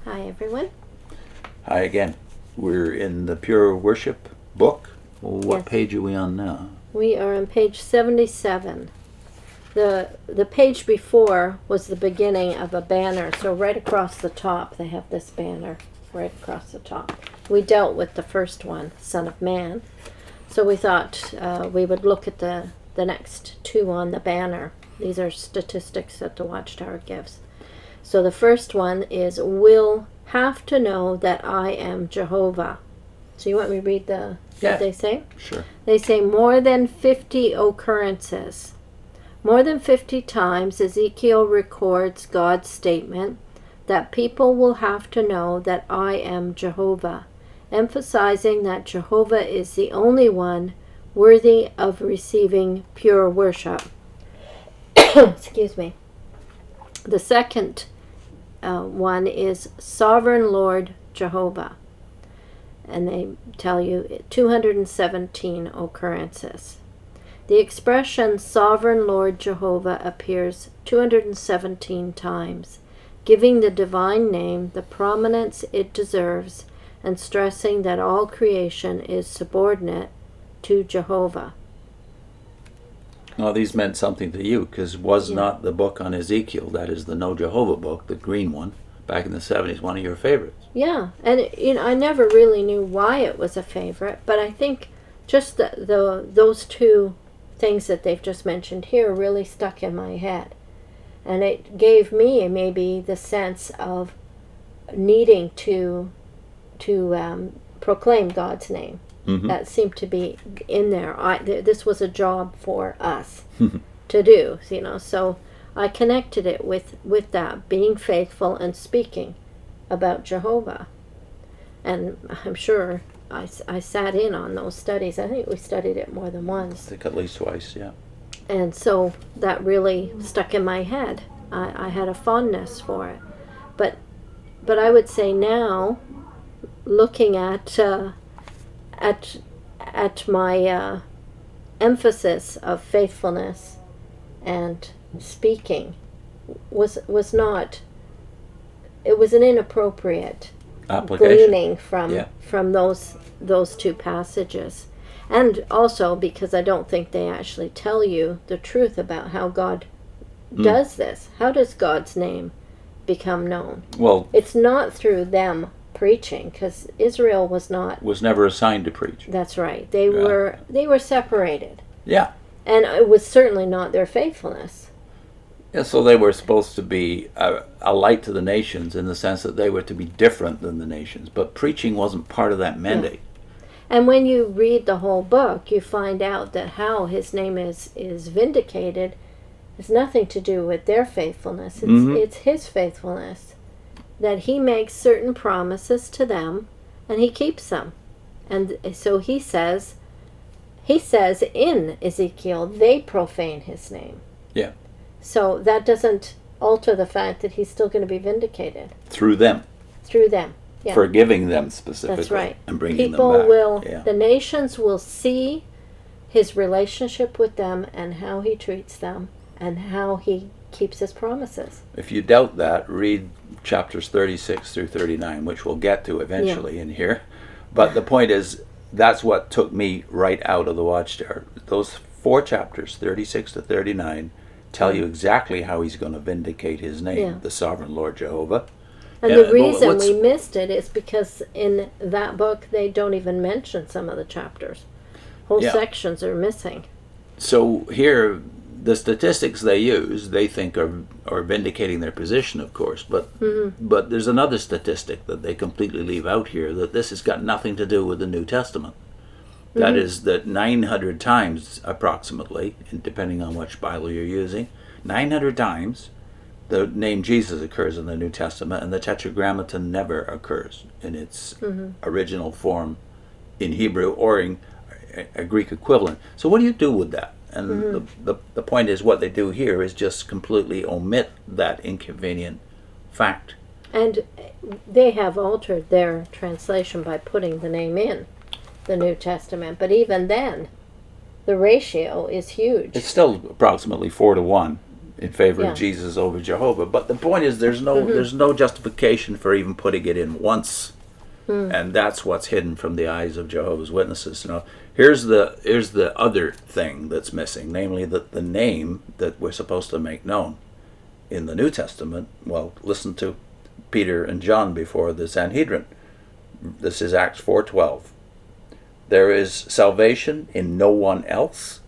Hi, everyone. Hi again. We're in the Pure Worship book. Well, what Yes. page are we on now? We are on page 77. The page before was the beginning of a banner, so right across the top they have this banner right across the top. We dealt with the first one, Son of Man, so we thought we would look at the next two on the banner. These are statistics that the Watchtower gives. So the first one is, will have to know that I am Jehovah. So you want me to read what they say? Sure. They say more than 50 occurrences. More than 50 times Ezekiel records God's statement that people will have to know that I am Jehovah, emphasizing that Jehovah is the only one worthy of receiving pure worship. Excuse me. The second one is Sovereign Lord Jehovah. And they tell you 217 occurrences. The expression Sovereign Lord Jehovah appears 217 times, giving the divine name the prominence it deserves and stressing that all creation is subordinate to Jehovah. Well, these meant something to you because was not the book on Ezekiel, that is the No Jehovah book, the green one, back in the 70s, one of your favorites? Yeah, and I never really knew why it was a favorite, but I think just those two things that they've just mentioned here really stuck in my head. And it gave me maybe the sense of needing to proclaim God's name. Mm-hmm. That seemed to be in there. This was a job for us to do, so I connected it with that, being faithful and speaking about Jehovah. And I'm sure I sat in on those studies. I think we studied it more than once. I think at least twice, yeah. And so that really stuck in my head. I had a fondness for it. But I would say now, looking at my emphasis of faithfulness and speaking was not. It was an inappropriate gleaning from those two passages, and also because I don't think they actually tell you the truth about how God does this. How does God's name become known? Well, it's not through them preaching, because Israel was never assigned to preach. That's right. They were separated. Yeah. And it was certainly not their faithfulness. Yeah, so they were supposed to be a light to the nations in the sense that they were to be different than the nations. But preaching wasn't part of that mandate. Yeah. And when you read the whole book, you find out that how his name is vindicated has nothing to do with their faithfulness. It's his faithfulness. That he makes certain promises to them, and he keeps them. And so he says in Ezekiel, they profane his name. Yeah. So that doesn't alter the fact that he's still going to be vindicated. Through them. Through them, yeah. Forgiving them specifically. That's right. And bringing them back. The nations will see his relationship with them and how he treats them and how he keeps his promises. If you doubt that, read chapters 36 through 39, which we'll get to eventually in here. But the point is, that's what took me right out of the Watchtower. Those 4 chapters, 36 to 39, tell you exactly how he's going to vindicate his name, the Sovereign Lord Jehovah. And the reason we missed it is because in that book they don't even mention some of the chapters. Whole sections are missing. So here, the statistics they use, they think are vindicating their position, of course, but there's another statistic that they completely leave out here, that this has got nothing to do with the New Testament. That is that 900 times, approximately, and depending on which Bible you're using, 900 times the name Jesus occurs in the New Testament, and the Tetragrammaton never occurs in its original form in Hebrew or in a Greek equivalent. So what do you do with that? And the point is, what they do here is just completely omit that inconvenient fact. And they have altered their translation by putting the name in the New Testament, but even then, the ratio is huge. It's still approximately 4 to 1 in favor Yeah. of Jesus over Jehovah. But the point is, there's no justification for even putting it in once, and that's what's hidden from the eyes of Jehovah's Witnesses. Now, here's the other thing that's missing, namely that the name that we're supposed to make known in the New Testament. Well, listen to Peter and John before the Sanhedrin. This is Acts 4:12. There is salvation in no one else,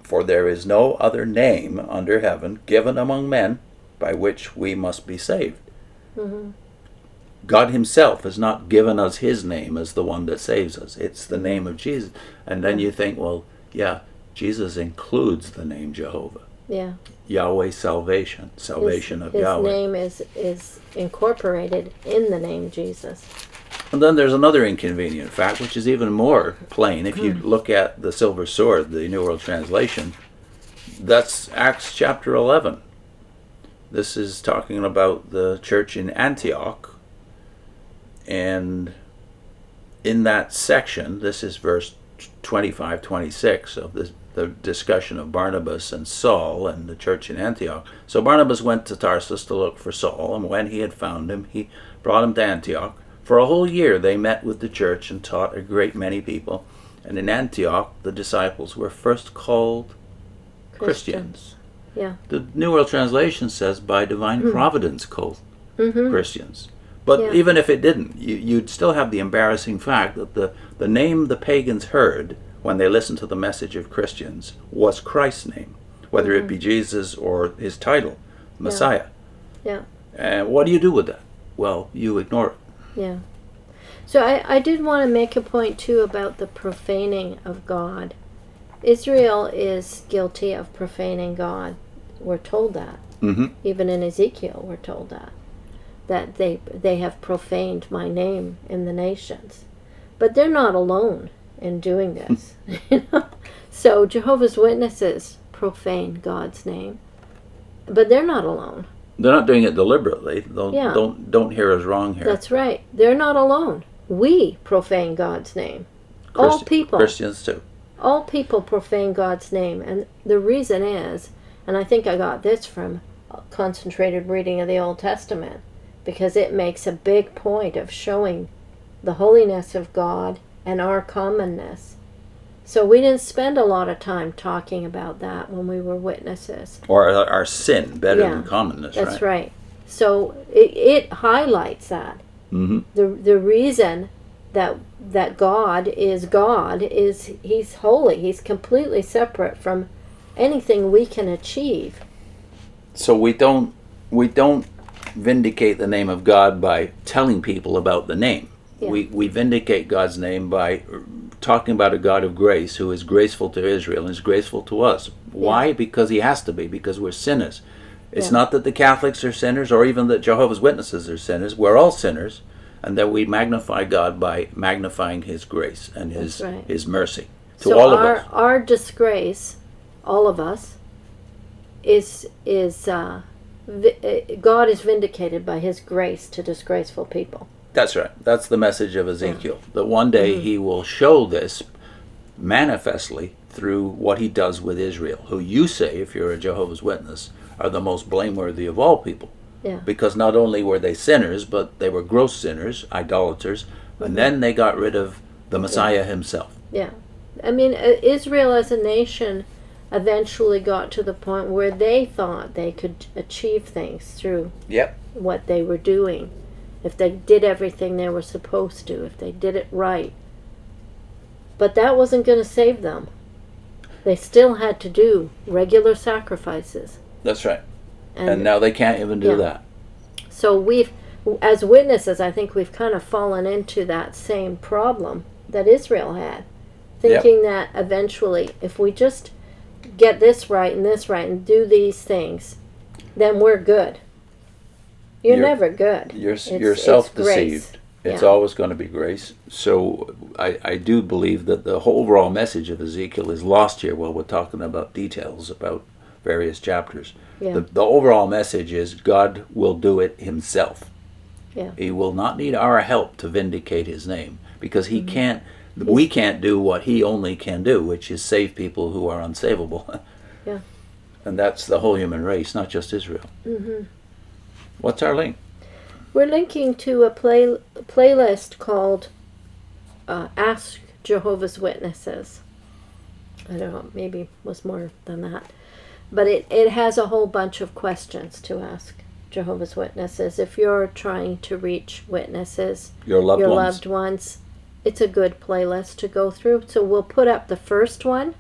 for there is no other name under heaven given among men by which we must be saved. God himself has not given us his name as the one that saves us. It's the name of Jesus. And then you think, well, yeah, Jesus includes the name Jehovah. Yeah. Yahweh salvation, salvation of Yahweh. His name is incorporated in the name Jesus. And then there's another inconvenient fact, which is even more plain. If you look at the Silver Sword, the New World Translation, that's Acts chapter 11. This is talking about the church in Antioch. And in that section, this is verse 25-26 of the discussion of Barnabas and Saul and the church in Antioch. So Barnabas went to Tarsus to look for Saul, and when he had found him, he brought him to Antioch. For a whole year they met with the church and taught a great many people. And in Antioch the disciples were first called Christians. Yeah. The New World Translation says by divine providence called Christians. But even if it didn't, you'd still have the embarrassing fact that the name the pagans heard when they listened to the message of Christians was Christ's name, whether it be Jesus or his title, Messiah. Yeah. And what do you do with that? Well, you ignore it. Yeah. So I did want to make a point too about the profaning of God. Israel is guilty of profaning God. We're told that. Even in Ezekiel we're told that they have profaned my name in the nations. But they're not alone in doing this. So Jehovah's Witnesses profane God's name. But they're not alone. They're not doing it deliberately. Don't hear us wrong here. That's right. They're not alone. We profane God's name. All people. Christians too. All people profane God's name. And the reason is, and I think I got this from a concentrated reading of the Old Testament, because it makes a big point of showing the holiness of God and our commonness. So we didn't spend a lot of time talking about that when we were witnesses. Or our sin, better than commonness, right? That's right. So it highlights that. The reason that God is he's holy. He's completely separate from anything we can achieve. So we don't vindicate the name of God by telling people about the name. Yeah. We vindicate God's name by talking about a God of grace who is graceful to Israel and is graceful to us. Why? Because he has to be, because we're sinners. It's not that the Catholics are sinners or even that Jehovah's Witnesses are sinners. We're all sinners, and that we magnify God by magnifying his grace and his mercy to all of us. So our disgrace, all of us, is God is vindicated by his grace to disgraceful people. That's right. That's the message of Ezekiel. That one day he will show this manifestly through what he does with Israel, who you say, if you're a Jehovah's Witness, are the most blameworthy of all people. Yeah. Because not only were they sinners, but they were gross sinners, idolaters, and then they got rid of the Messiah himself. Yeah. I mean, Israel as a nation eventually got to the point where they thought they could achieve things through what they were doing. If they did everything they were supposed to, if they did it right. But that wasn't going to save them. They still had to do regular sacrifices. That's right. And now they can't even do that. So we've, as witnesses, I think we've kind of fallen into that same problem that Israel had. Thinking that eventually, if we just get this right and do these things, then we're good. You're never good. You're self-deceived. It's always going to be grace. So I do believe that the whole overall message of Ezekiel is lost here while we're talking about details about various chapters. Yeah. The overall message is God will do it himself. Yeah. He will not need our help to vindicate his name, because he can't. We can't do what he only can do, which is save people who are unsavable. Yeah. And that's the whole human race, not just Israel. Mm-hmm. What's our link? We're linking to a playlist called Ask Jehovah's Witnesses. I don't know, maybe it was more than that. But it has a whole bunch of questions to ask Jehovah's Witnesses. If you're trying to reach witnesses, Your loved ones, it's a good playlist to go through. So we'll put up the first one,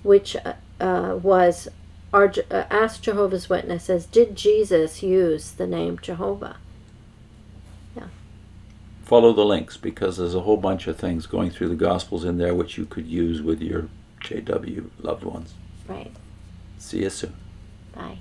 which was Ask Jehovah's Witnesses, did Jesus use the name Jehovah? Yeah. Follow the links, because there's a whole bunch of things going through the Gospels in there which you could use with your JW loved ones. Right. See you soon. Bye.